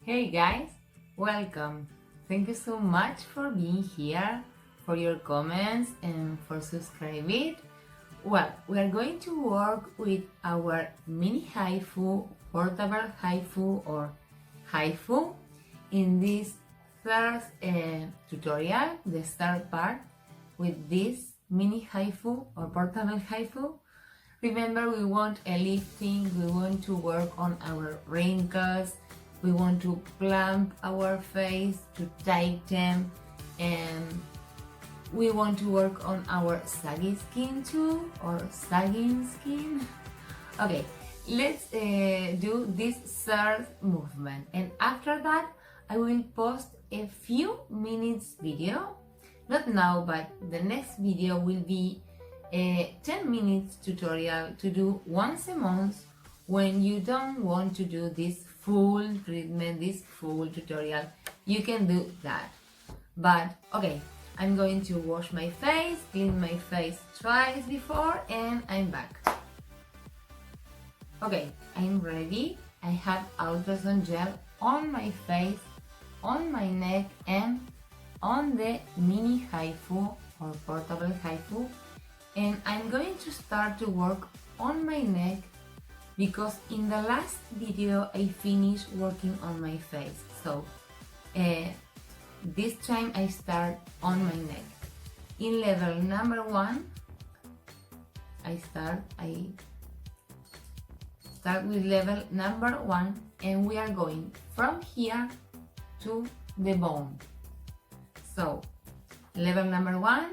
Hey guys, welcome. Thank you so much for being here, for your comments and for subscribing. Well, we are going to work with our mini Hifu, portable Hifu or Hifu in this first tutorial, the start part with this mini Hifu or portable Hifu. Remember, we want a lifting, we want to work on our wrinkles, we want to plump our face, to tighten, and we want to work on our saggy skin too, or sagging skin. Okay, let's do this third movement, and after that I will post a few minutes video, not now, but the next video will be a 10 minutes tutorial to do once a month when you don't want to do this full treatment, this full tutorial. You can do that. But okay, I'm going to wash my face, clean my face twice before, and I'm back. Okay, I'm ready. I have ultrasound gel on my face, on my neck, and on the mini Hifu or portable Hifu. And I'm going to start to work on my neck because in the last video I finished working on my face. So this time I start on my neck. In level number 1, I start with level number 1, and we are going from here to the bone. So level number 1,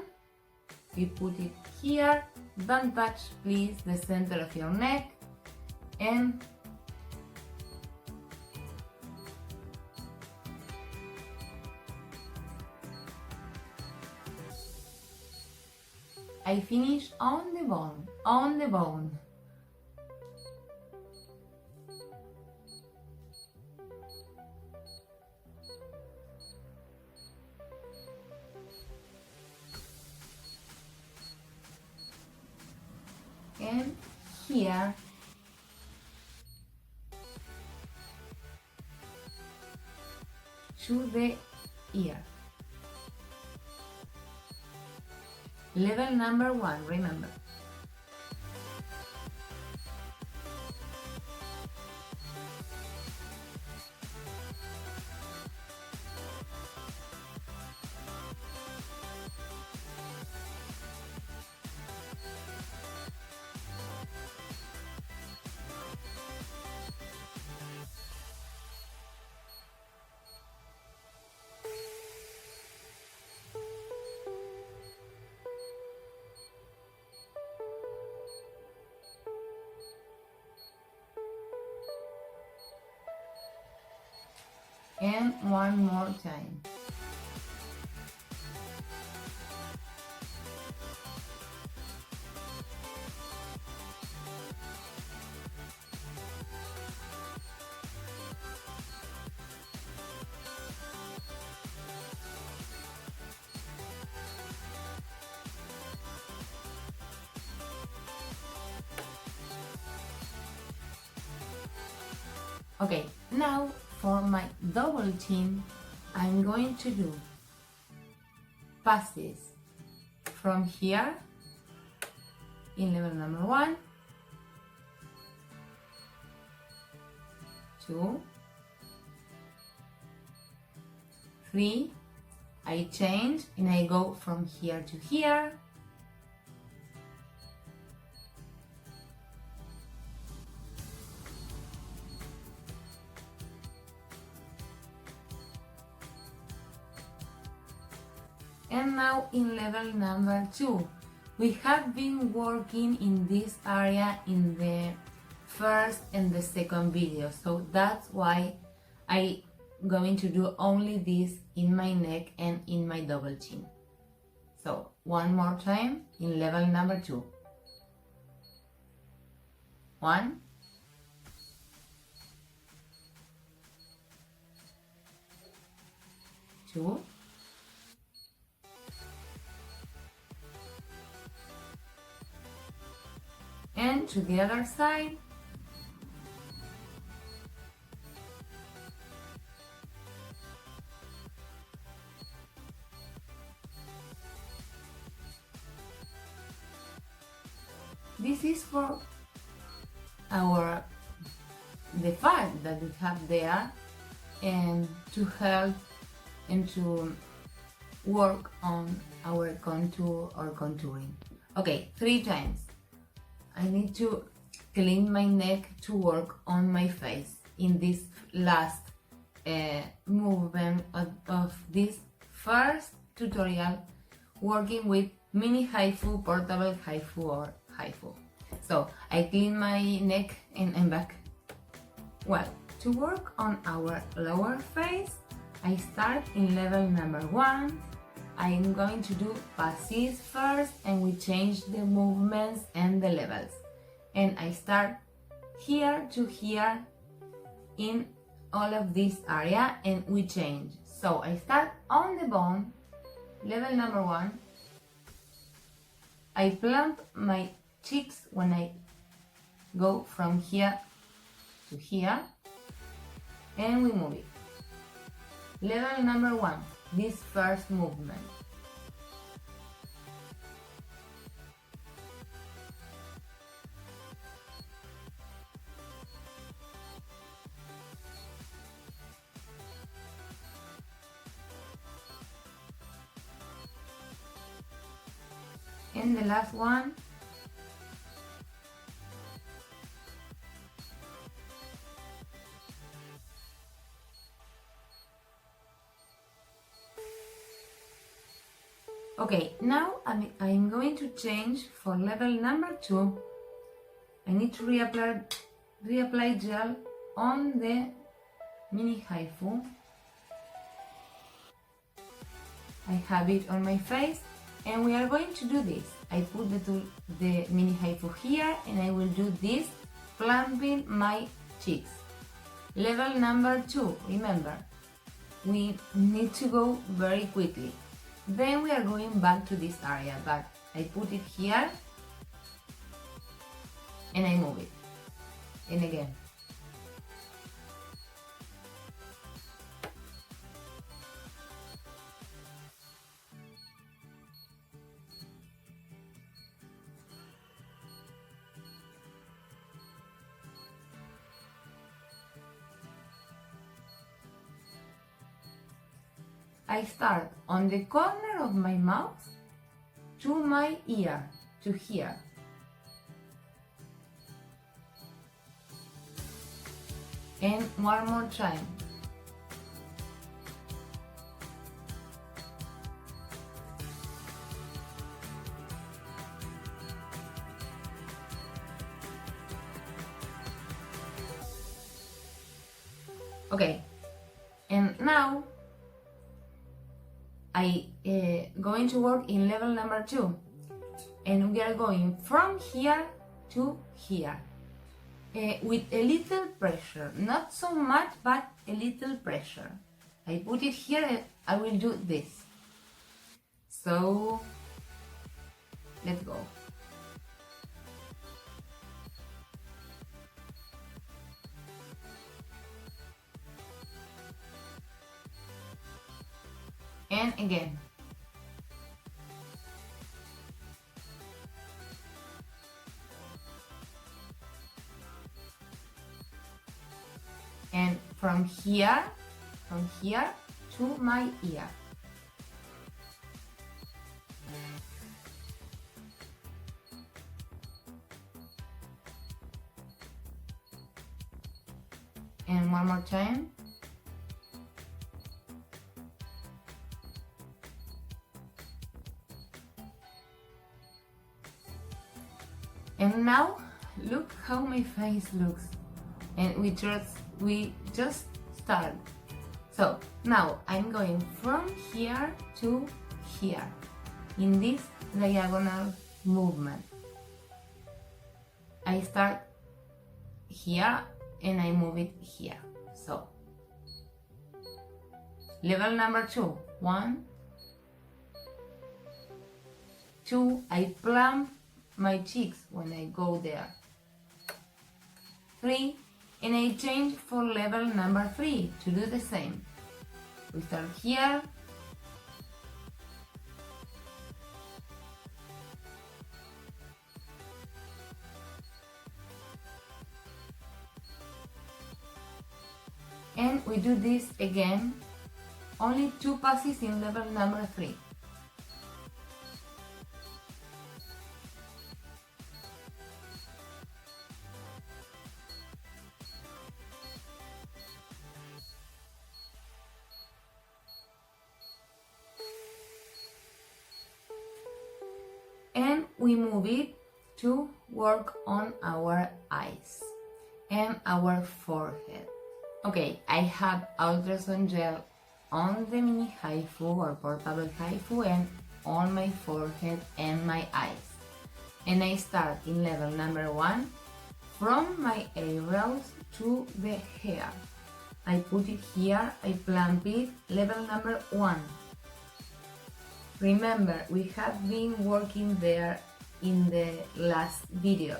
you put it here, don't touch please the center of your neck, and I finish on the bone, and here to the ear. Level number 1, remember. And one more time. Okay, now for my double chin, I'm going to do passes from here in level number 1, 2, 3, I change and I go from here to here, and now in level number 2. We have been working in this area in the first and the second video, so that's why I'm going to do only this in my neck and in my double chin. So one more time in level number 2. 1, 2, and to the other side, this is for the fat that we have there, and to help and to work on our contour or contouring. Okay, 3 times. I need to clean my neck to work on my face in this last movement of this first tutorial, working with mini Hifu, portable Hifu or Hifu. So I clean my neck and back. Well, to work on our lower face, I start in level number 1. I'm going to do passes first, and we change the movements and the levels. And I start here to here in all of this area, and we change. So I start on the bone, level number 1. I plump my cheeks when I go from here to here, and we move it. Level number 1, this first movement. And the last one. Okay, now I'm going to change for level number 2. I need to reapply gel on the mini Hifu. I have it on my face, and we are going to do this. I put the mini Hifu here, and I will do this, plumping my cheeks. Level number 2, remember, we need to go very quickly. Then we are going back to this area, but I put it here, and I move it. And again. I start on the corner of my mouth to my ear, to here. And one more time. Okay, and now I going to work in level number 2, and we are going from here to here with a little pressure, not so much, but a little pressure. I put it here, and I will do this. So let's go. And again. And from here to my ear. And one more time. And now look how my face looks, and we just start. So now I'm going from here to here in this diagonal movement. I start here and I move it here. So level number 2, 1, 2, I plump my cheeks when I go there. 3, and I change for level number 3 to do the same. We start here, And we do this again, only 2 passes in level number 3. And we move it to work on our eyes and our forehead. Okay, I have ultrasound gel on the mini Hifu or portable Hifu and on my forehead and my eyes. And I start in level number 1 from my eyebrows to the hair. I put it here, I plump it, level number 1. Remember, we have been working there in the last video.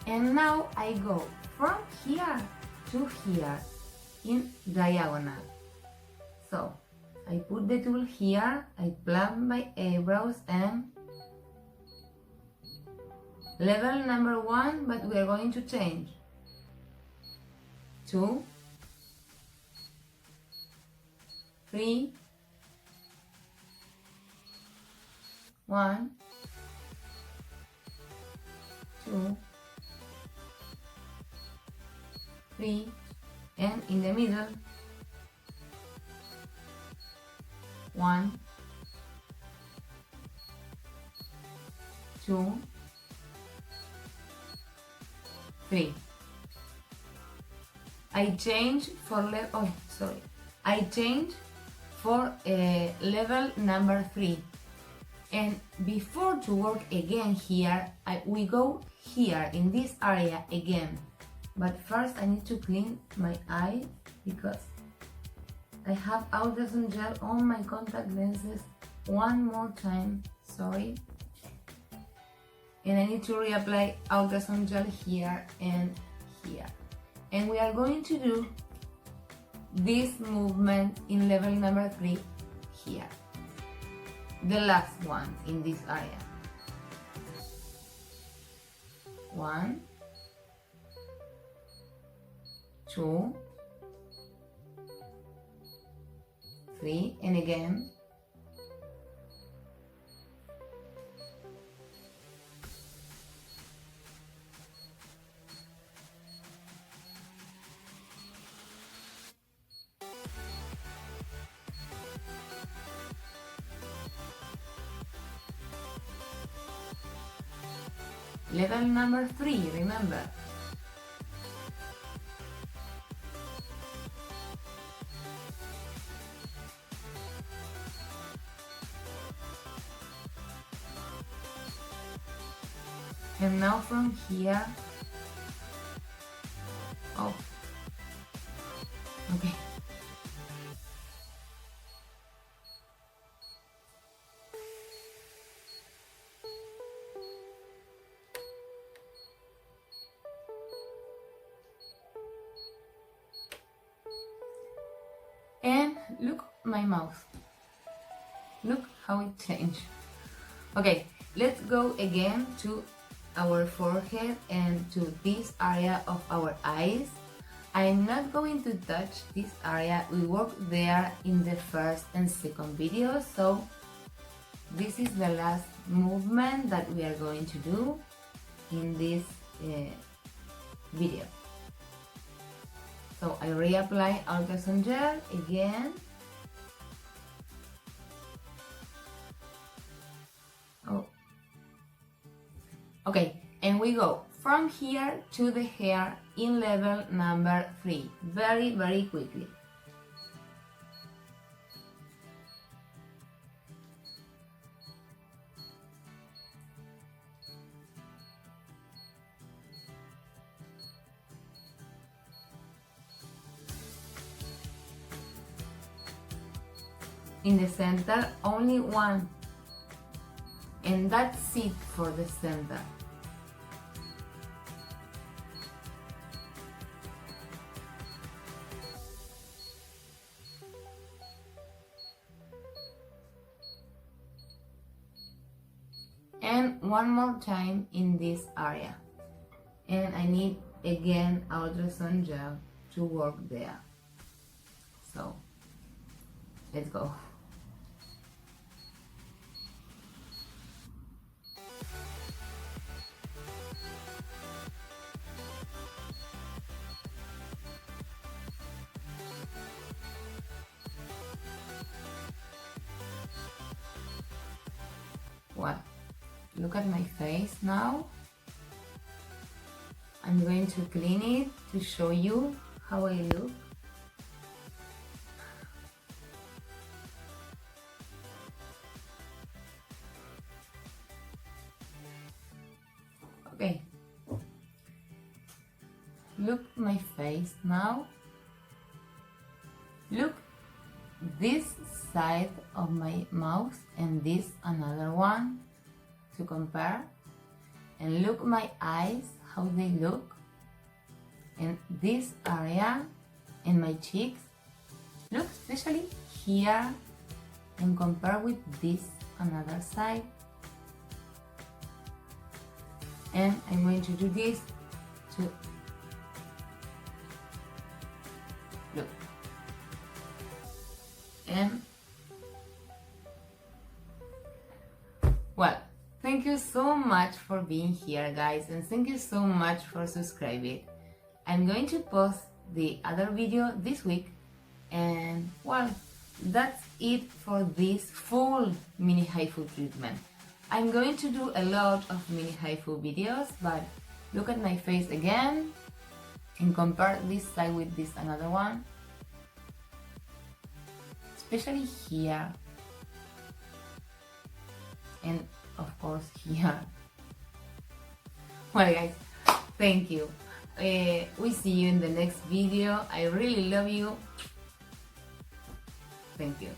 And now I go from here to here in diagonal. So I put the tool here, I plump my eyebrows and level number 1, but we are going to change. 2, 3, 1, 2, 3, and in the middle 1, 2, 3. I change for level number 3, and before to work again here, we go here in this area again. But first I need to clean my eye because I have ultrasound gel on my contact lenses one more time, sorry. And I need to reapply ultrasound gel here and here. And we are going to do this movement in level number 3 here. The last one in this area. 1, 2, 3, and again. Level number 3, remember. And now from here, oh, okay. And look my mouth. Look how it changed. Okay, let's go again to our forehead and to this area of our eyes. I'm not going to touch this area, we worked there in the first and second video, so this is the last movement that we are going to do in this video. So I reapply ultrasound gel again. Oh. Okay, and we go from here to the hair in level number 3, very quickly. in the center only one, and that's it for the center. And one more time in this area, and I need again ultrasound gel to work there. So let's go. Well, look at my face now. I'm going to clean it to show you how I look. Okay. Look my face now. Look this side of my mouth and this another one to compare, and look my eyes, how they look, and this area and my cheeks. Look especially here and compare with this another side. And I'm going to do this to look. And well, thank you so much for being here, guys, and thank you so much for subscribing. I'm going to post the other video this week, and well, that's it for this full mini Hifu treatment. I'm going to do a lot of mini Hifu videos, but look at my face again and compare this side with this another one, especially here, and of course here. Well, guys, thank you. We see you in the next video. I really love you. Thank you.